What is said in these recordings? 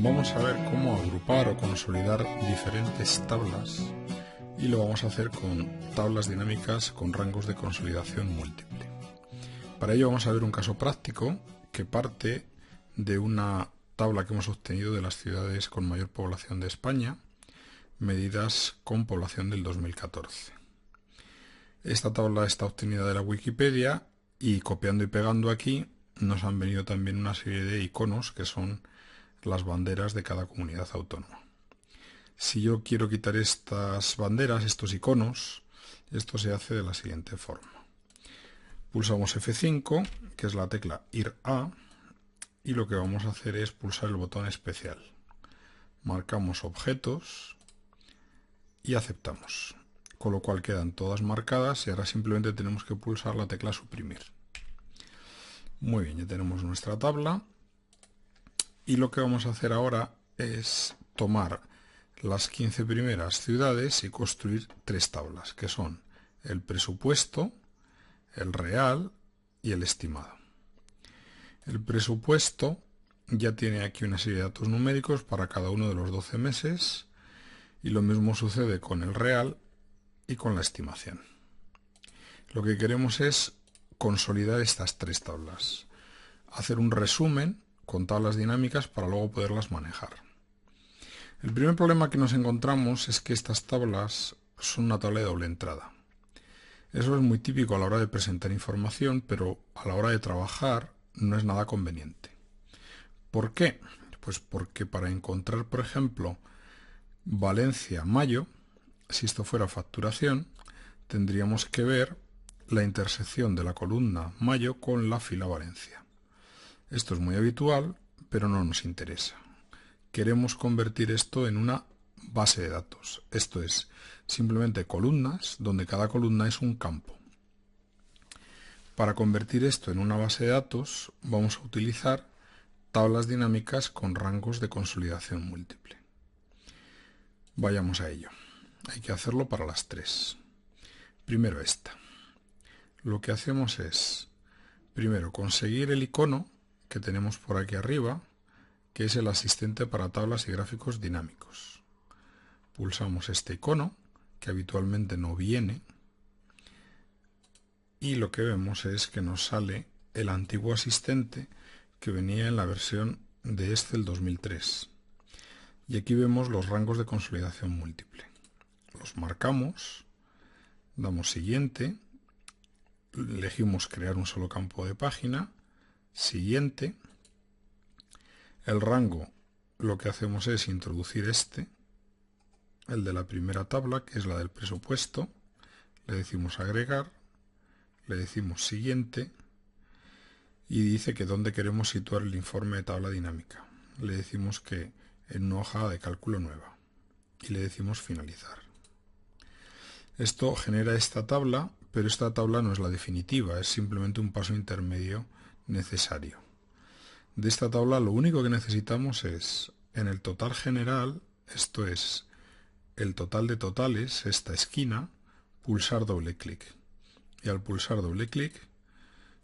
Vamos a ver cómo agrupar o consolidar diferentes tablas y lo vamos a hacer con tablas dinámicas con rangos de consolidación múltiple. Para ello vamos a ver un caso práctico que parte de una tabla que hemos obtenido de las ciudades con mayor población de España, medidas con población del 2014. Esta tabla está obtenida de la Wikipedia y copiando y pegando aquí nos han venido también una serie de iconos que son las banderas de cada comunidad autónoma. Si yo quiero quitar estas banderas, estos iconos, esto se hace de la siguiente forma. Pulsamos F5, que es la tecla ir a, y lo que vamos a hacer es pulsar el botón especial. Marcamos objetos y aceptamos, con lo cual quedan todas marcadas y ahora simplemente tenemos que pulsar la tecla suprimir. Muy bien, ya tenemos nuestra tabla y lo que vamos a hacer ahora es tomar las 15 primeras ciudades y construir tres tablas, que son el presupuesto, el real y el estimado. El presupuesto ya tiene aquí una serie de datos numéricos para cada uno de los 12 meses y lo mismo sucede con el real y con la estimación. Lo que queremos es consolidar estas tres tablas, hacer un resumen con tablas dinámicas para luego poderlas manejar. El primer problema que nos encontramos es que estas tablas son una tabla de doble entrada. Eso es muy típico a la hora de presentar información, pero a la hora de trabajar no es nada conveniente. ¿Por qué? Pues porque para encontrar, por ejemplo, Valencia-Mayo, si esto fuera facturación, tendríamos que ver la intersección de la columna Mayo con la fila Valencia. Esto es muy habitual, pero no nos interesa. Queremos convertir esto en una base de datos. Esto es simplemente columnas, donde cada columna es un campo. Para convertir esto en una base de datos, vamos a utilizar tablas dinámicas con rangos de consolidación múltiple. Vayamos a ello. Hay que hacerlo para las tres. Primero esta. Lo que hacemos es, primero, conseguir el icono que tenemos por aquí arriba, que es el asistente para tablas y gráficos dinámicos. Pulsamos este icono, que habitualmente no viene, y lo que vemos es que nos sale el antiguo asistente que venía en la versión de Excel 2003. Y aquí vemos los rangos de consolidación múltiple. Los marcamos, damos siguiente, elegimos crear un solo campo de página, siguiente. El rango lo que hacemos es introducir el de la primera tabla, que es la del presupuesto, le decimos agregar, le decimos siguiente y dice que dónde queremos situar el informe de tabla dinámica. Le decimos que en una hoja de cálculo nueva y le decimos finalizar. Esto genera esta tabla, pero esta tabla no es la definitiva, es simplemente un paso intermedio necesario. De esta tabla lo único que necesitamos es, en el total general, esto es el total de totales, esta esquina, pulsar doble clic. Y al pulsar doble clic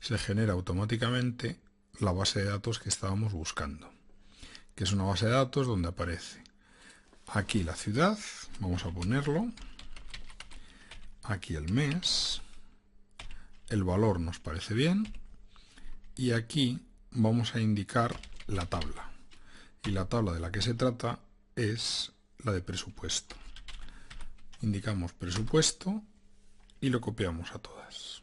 se genera automáticamente la base de datos que estábamos buscando, que es una base de datos donde aparece aquí la ciudad, vamos a ponerlo, aquí el mes, el valor nos parece bien, y aquí vamos a indicar la tabla. Y la tabla de la que se trata es la de presupuesto. Indicamos presupuesto y lo copiamos a todas.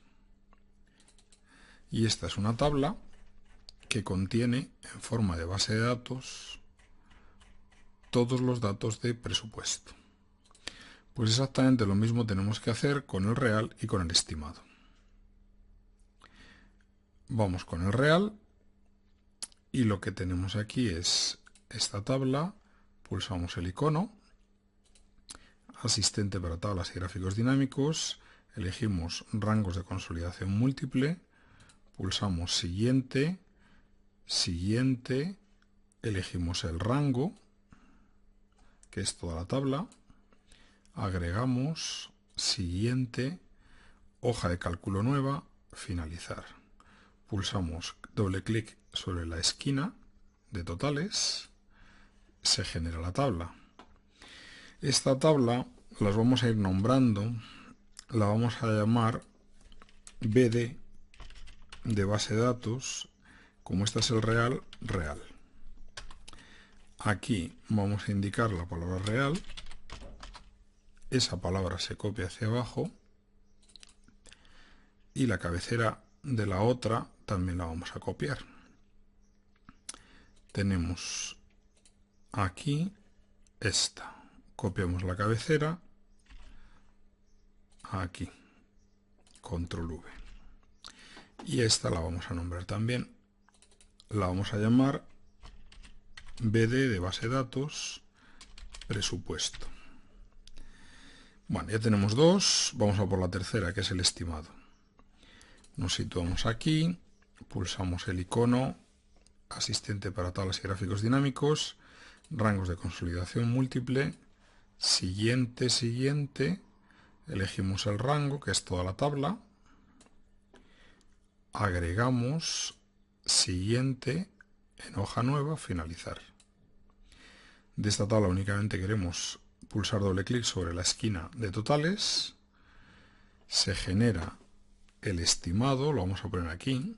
Y esta es una tabla que contiene en forma de base de datos todos los datos de presupuesto. Pues exactamente lo mismo tenemos que hacer con el real y con el estimado. Vamos con el real y lo que tenemos aquí es esta tabla, pulsamos el icono, asistente para tablas y gráficos dinámicos, elegimos rangos de consolidación múltiple, pulsamos siguiente, siguiente, elegimos el rango, que es toda la tabla, agregamos, siguiente, hoja de cálculo nueva, finalizar. Pulsamos doble clic sobre la esquina de totales se genera la tabla. Esta tabla las vamos a ir nombrando, la vamos a llamar BD de base de datos, como este es el real, real. Aquí vamos a indicar la palabra real, esa palabra se copia hacia abajo y la cabecera de la otra también la vamos a copiar. Tenemos aquí esta, copiamos la cabecera, aquí, control V. Y esta la vamos a nombrar también, la vamos a llamar BD de base de datos, presupuesto. Bueno, ya tenemos dos, vamos a por la tercera, que es el estimado. Nos situamos aquí, pulsamos el icono asistente para tablas y gráficos dinámicos, rangos de consolidación múltiple, siguiente, siguiente, elegimos el rango, que es toda la tabla, agregamos siguiente en hoja nueva, finalizar. De esta tabla únicamente queremos pulsar doble clic sobre la esquina de totales, se genera el estimado, lo vamos a poner aquí,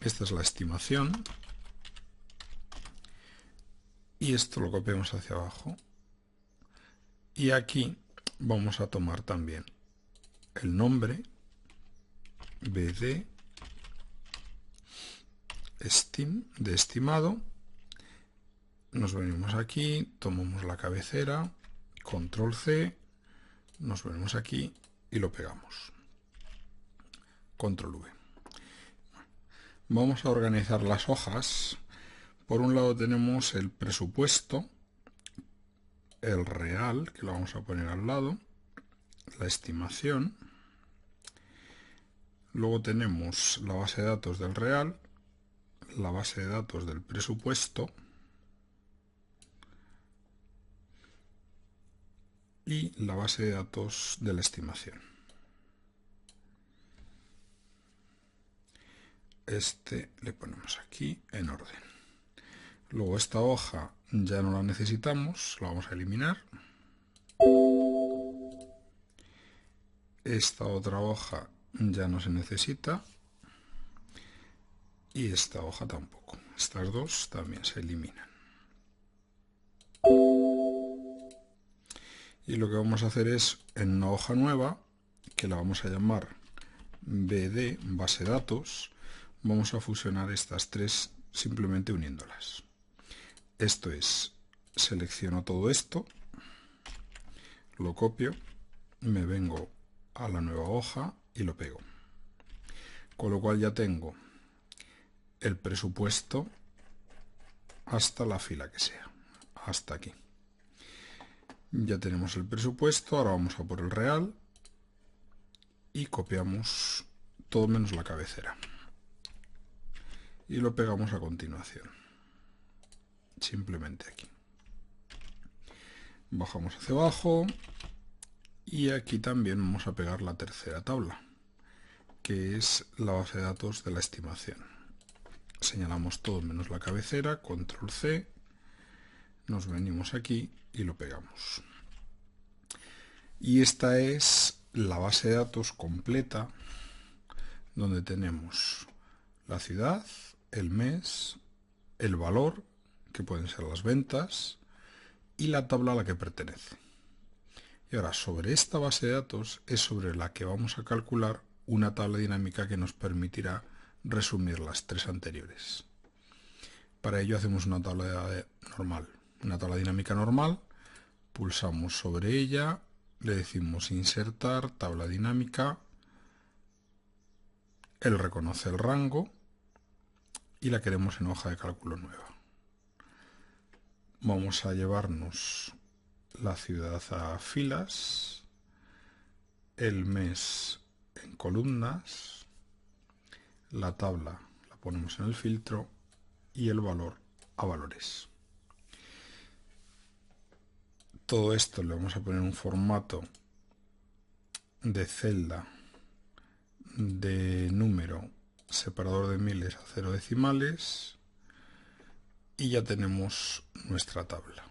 esta es la estimación, y esto lo copiamos hacia abajo, y aquí vamos a tomar también el nombre, BD, de estimado, nos venimos aquí, tomamos la cabecera, control C, nos venimos aquí y lo pegamos, control V. Vamos a organizar las hojas. Por un lado tenemos el presupuesto, el real, que lo vamos a poner al lado, la estimación, luego tenemos la base de datos del real, la base de datos del presupuesto y la base de datos de la estimación. Este le ponemos aquí en orden. Luego esta hoja ya no la necesitamos, la vamos a eliminar. Esta otra hoja ya no se necesita. Y esta hoja tampoco. Estas dos también se eliminan. Y lo que vamos a hacer es, en una hoja nueva, que la vamos a llamar BD, base de datos, vamos a fusionar estas tres simplemente uniéndolas. Esto es, selecciono todo esto, lo copio, me vengo a la nueva hoja y lo pego. Con lo cual ya tengo el presupuesto hasta la fila que sea, hasta aquí. Ya tenemos el presupuesto, ahora vamos a por el real y copiamos todo menos la cabecera. Y lo pegamos a continuación. Simplemente aquí. Bajamos hacia abajo y aquí también vamos a pegar la tercera tabla, que es la base de datos de la estimación. Señalamos todo menos la cabecera, control C, nos venimos aquí y lo pegamos. Y esta es la base de datos completa, donde tenemos la ciudad, el mes, el valor, que pueden ser las ventas, y la tabla a la que pertenece. Y ahora, sobre esta base de datos es sobre la que vamos a calcular una tabla dinámica que nos permitirá resumir las tres anteriores. Para ello hacemos una tabla normal, una tabla dinámica normal, pulsamos sobre ella, le decimos insertar, tabla dinámica, él reconoce el rango y la queremos en hoja de cálculo nueva. Vamos a llevarnos la ciudad a filas, el mes en columnas, la tabla la ponemos en el filtro y el valor a valores. Todo esto le vamos a poner un formato de celda de número separador de miles a 0 decimales. y ya tenemos nuestra tabla.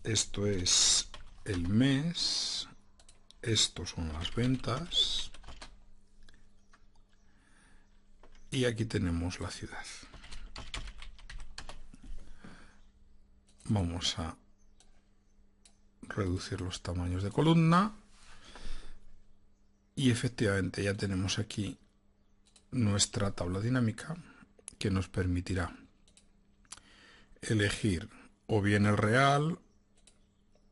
Esto es el mes, estos son las ventas y aquí tenemos la ciudad. Vamos a reducir los tamaños de columna y efectivamente ya tenemos aquí nuestra tabla dinámica que nos permitirá elegir o bien el real,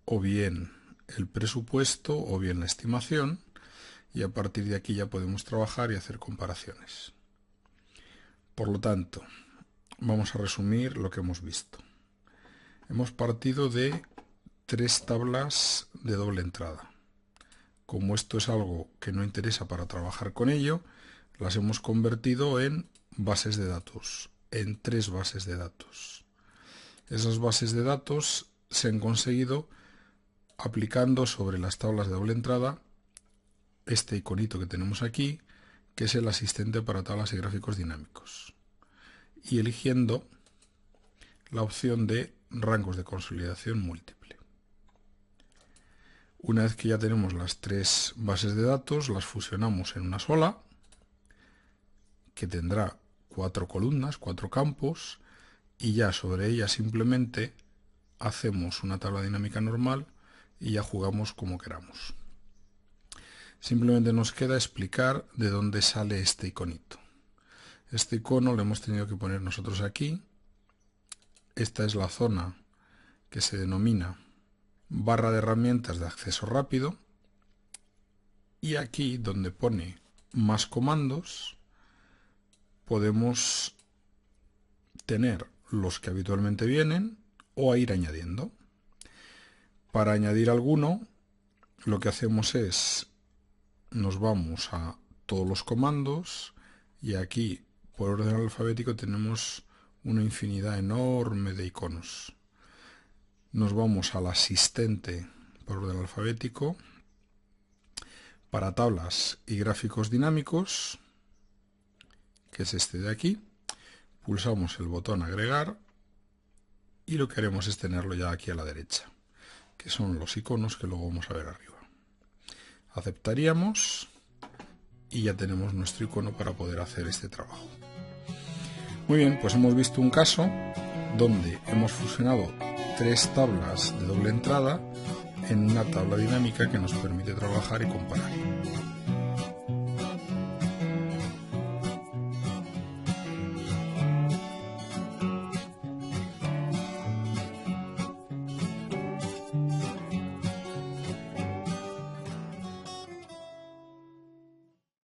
o bien el presupuesto, o bien la estimación, y a partir de aquí ya podemos trabajar y hacer comparaciones. Por lo tanto, vamos a resumir lo que hemos visto. Hemos partido de 3 tablas de doble entrada. Como esto es algo que no interesa para trabajar con ello, las hemos convertido en bases de datos, en 3 bases de datos. Esas bases de datos se han conseguido aplicando sobre las tablas de doble entrada este iconito que tenemos aquí, que es el asistente para tablas y gráficos dinámicos, y eligiendo la opción de rangos de consolidación múltiple. Una vez que ya tenemos las 3 bases de datos, las fusionamos en una sola, que tendrá 4 columnas, 4 campos, y ya sobre ella simplemente hacemos una tabla dinámica normal y ya jugamos como queramos. Simplemente nos queda explicar de dónde sale este iconito. Este icono lo hemos tenido que poner nosotros aquí. Esta es la zona que se denomina barra de herramientas de acceso rápido. Y aquí, donde pone más comandos, podemos tener los que habitualmente vienen o a ir añadiendo. Para añadir alguno, lo que hacemos es nos vamos a todos los comandos y aquí por orden alfabético tenemos una infinidad enorme de iconos. Nos vamos al asistente por orden alfabético para tablas y gráficos dinámicos, que es este de aquí. Pulsamos el botón agregar y lo que haremos es tenerlo ya aquí a la derecha, que son los iconos que luego vamos a ver arriba. Aceptaríamos y ya tenemos nuestro icono para poder hacer este trabajo. Muy bien, pues hemos visto un caso donde hemos fusionado 3 tablas de doble entrada en una tabla dinámica que nos permite trabajar y comparar.